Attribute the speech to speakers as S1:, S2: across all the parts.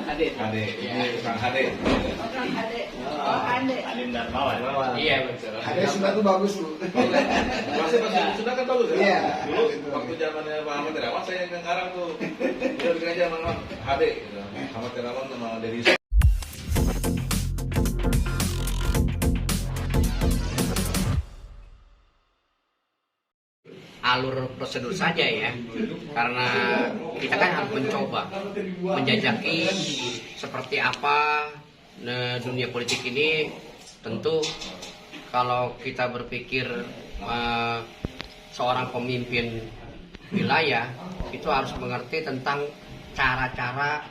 S1: Ade.
S2: Ade, ini Kang Ade.
S1: Kang Ade. Oh, Ade.
S2: Ade Darmawan.
S1: Iya, betul.
S3: Ade Sunda tuh bagus loh.
S2: Masih Sunda kan bagus ya?
S3: Iya.
S2: Dulu waktu zamannya Pak Ahmad Terawan saya yang ngarang tuh. Udah bikin aja nama Ade gitu. Ahmad Terawan sama Dedi.
S1: Alur prosedur saja ya, karena kita kan harus mencoba menjajaki seperti apa dunia politik ini. Tentu kalau kita berpikir seorang pemimpin wilayah itu harus mengerti tentang cara-cara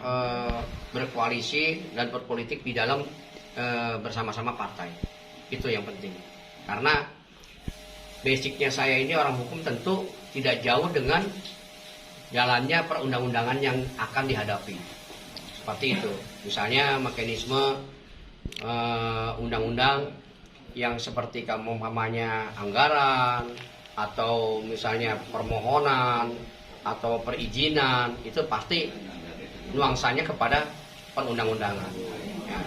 S1: berkoalisi dan berpolitik di dalam bersama-sama partai. Itu yang penting, karena basicnya saya ini orang hukum, tentu tidak jauh dengan jalannya perundang-undangan yang akan dihadapi. Seperti itu. Misalnya mekanisme undang-undang yang seperti umpamanya anggaran, atau misalnya permohonan, atau perizinan, itu pasti nuansanya kepada perundang-undangan. Ya.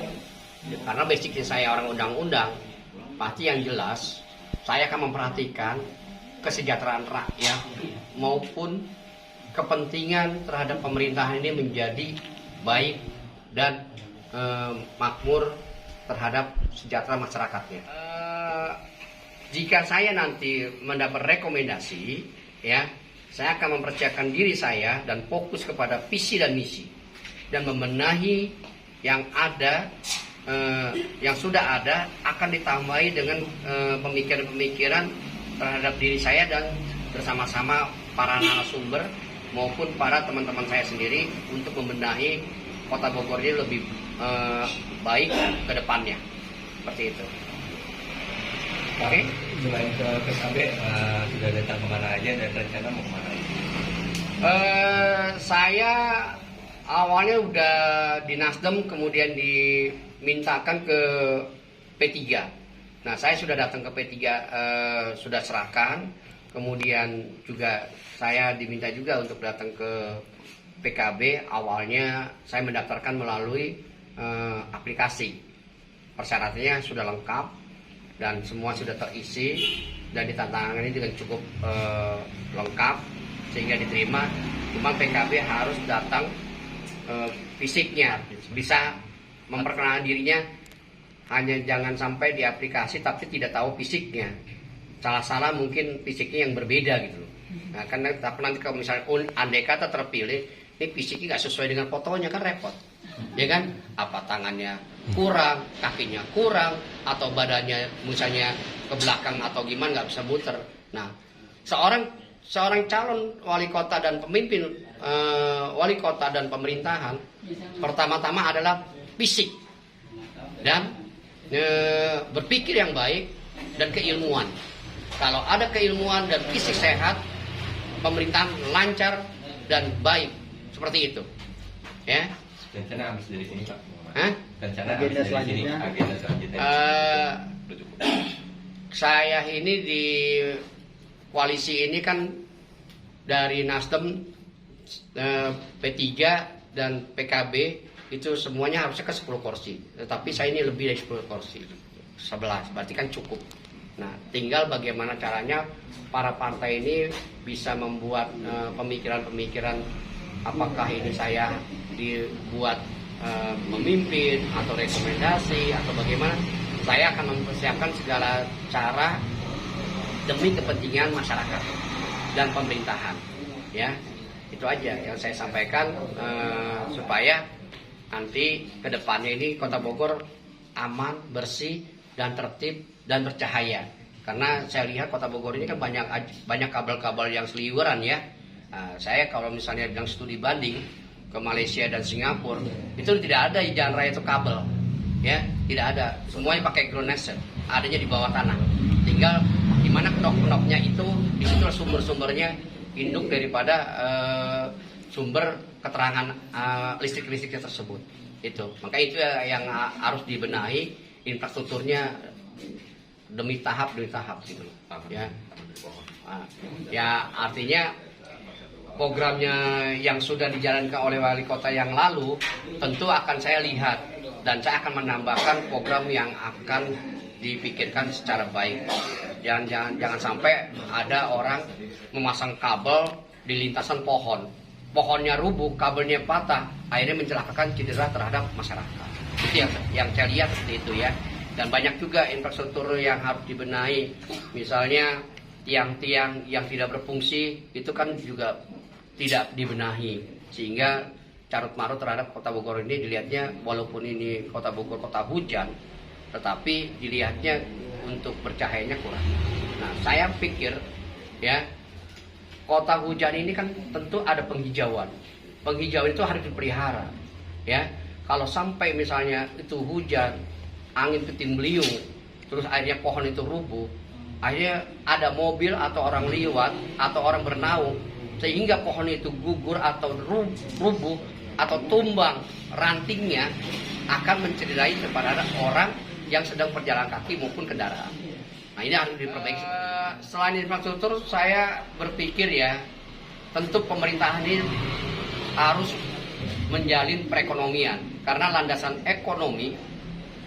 S1: Karena basicnya saya orang undang-undang, pasti yang jelas saya akan memperhatikan kesejahteraan rakyat maupun kepentingan terhadap pemerintahan ini menjadi baik dan makmur terhadap sejahtera masyarakatnya. Jika saya nanti mendapat rekomendasi, ya, saya akan mempersiapkan diri saya dan fokus kepada visi dan misi dan membenahi yang ada. Yang sudah ada akan ditambahi dengan pemikiran-pemikiran terhadap diri saya dan bersama-sama para narasumber maupun para teman-teman saya sendiri untuk membenahi Kota Bogor ini lebih baik ke depannya. Seperti itu. Oke.
S4: Selain ke PKB, sudah datang kemana aja dan rencana mau kemana aja?
S1: Saya awalnya udah di Nasdem, kemudian dimintakan ke P3. Nah, saya sudah datang ke P3, sudah serahkan. Kemudian juga saya diminta juga untuk datang ke PKB. Awalnya saya mendaftarkan melalui aplikasi. Persyaratannya sudah lengkap dan semua sudah terisi dan ditandatangani dengan cukup lengkap sehingga diterima. Cuma PKB harus datang fisiknya, bisa memperkenalkan dirinya, hanya jangan sampai di aplikasi tapi tidak tahu fisiknya. Salah-salah mungkin fisiknya yang berbeda gitu. Nah, karena tapi nanti kalau misalnya andai kata terpilih, ini fisiknya nggak sesuai dengan fotonya kan repot, ya kan? Apa tangannya kurang, kakinya kurang, atau badannya misalnya ke belakang atau gimana, nggak bisa muter. Nah, seorang calon wali kota dan pemimpin wali kota dan pemerintahan pertama-tama adalah fisik dan berpikir yang baik dan keilmuan. Kalau ada keilmuan dan fisik sehat, pemerintahan lancar dan baik, seperti itu. Ya.
S4: Rencana habis dari sini, Pak?
S1: Hah?
S4: Rencana habis dari sini, agenda selanjutnya.
S1: Saya ini di koalisi ini kan dari Nasdem, P3 dan PKB itu semuanya harusnya ke 10 kursi. Tetapi saya ini lebih dari 10 kursi. 11, berarti kan cukup. Nah, tinggal bagaimana caranya para partai ini bisa membuat pemikiran-pemikiran, apakah ini saya dibuat memimpin atau rekomendasi atau bagaimana. Saya akan mempersiapkan segala cara demi kepentingan masyarakat dan pemerintahan. Ya, itu aja yang saya sampaikan, supaya nanti ke depannya ini Kota Bogor aman, bersih, dan tertib dan bercahaya. Karena saya lihat Kota Bogor ini kan banyak kabel-kabel yang seliweran ya. Saya kalau misalnya bilang studi banding ke Malaysia dan Singapura, itu tidak ada di jalan raya itu kabel, ya, tidak ada. Semuanya pakai ground nation, adanya di bawah tanah. Tinggal di mana knop-knopnya itu, di situ sumber-sumbernya induk daripada sumber keterangan listrik-listriknya tersebut. Itu, maka itu yang harus dibenahi infrastrukturnya demi tahap gitu, ya. Ya artinya programnya yang sudah dijalankan oleh wali kota yang lalu, tentu akan saya lihat dan saya akan menambahkan program yang akan dipikirkan secara baik. Jangan sampai ada orang memasang kabel di lintasan pohon, pohonnya rubuh, kabelnya patah, akhirnya mencelakakan cedera terhadap masyarakat. Itu yang saya lihat seperti itu ya. Dan banyak juga infrastruktur yang harus dibenahi, misalnya tiang-tiang yang tidak berfungsi itu kan juga tidak dibenahi, sehingga carut marut terhadap Kota Bogor ini dilihatnya, walaupun ini Kota Bogor kota hujan, tetapi dilihatnya untuk bercahayanya kurang. Nah, saya pikir ya, kota hujan ini kan tentu ada penghijauan. Penghijauan itu harus dipelihara. Ya, kalau sampai misalnya itu hujan, angin puting beliung, terus akhirnya pohon itu rubuh, akhirnya ada mobil atau orang lewat atau orang bernaung, sehingga pohon itu gugur atau rubuh atau tumbang rantingnya, akan mencederai kepada orang yang sedang berjalan kaki maupun kendaraan. Nah, ini harus diperbaiki. Selain infrastruktur, saya berpikir ya, tentu pemerintahan ini harus menjalin perekonomian, karena landasan ekonomi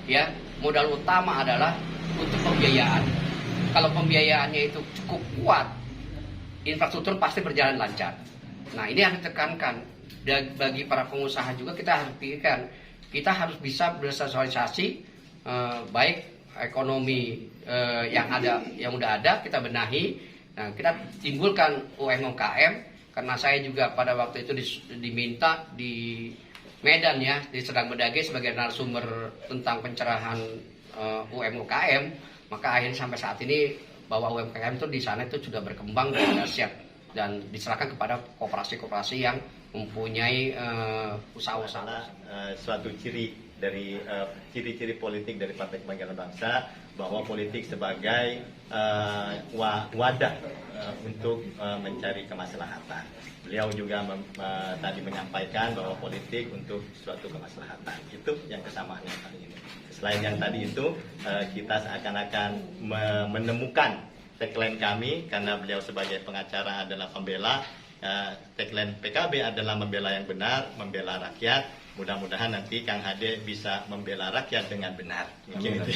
S1: ya, modal utama adalah untuk pembiayaan. Kalau pembiayaannya itu cukup kuat, infrastruktur pasti berjalan lancar. Nah, ini harus ditekankan. Dan bagi para pengusaha juga kita harus pikirkan, kita harus bisa bersosialisasi, baik ekonomi yang udah ada kita benahi. Nah, kita timbulkan UMKM, karena saya juga pada waktu itu diminta di Medan ya, di Sedang Bedage sebagai narasumber tentang pencerahan UMKM, maka akhirnya sampai saat ini bahwa UMKM itu di sana itu sudah berkembang dan siap dan diserahkan kepada koperasi-koperasi yang mempunyai usaha-usaha.
S3: Suatu ciri dari ciri-ciri politik dari Partai Kebangkitan Bangsa, bahwa politik sebagai wadah untuk mencari kemaslahatan. Beliau juga tadi menyampaikan bahwa politik untuk suatu kemaslahatan. Itu yang kesamaannya kali ini. Selain yang tadi itu, kita seakan-akan menemukan tagline kami, karena beliau sebagai pengacara adalah pembela. Tagline PKB adalah membela yang benar, membela rakyat. Mudah-mudahan nanti Kang Hade bisa membela rakyat dengan benar. Mungkin itu.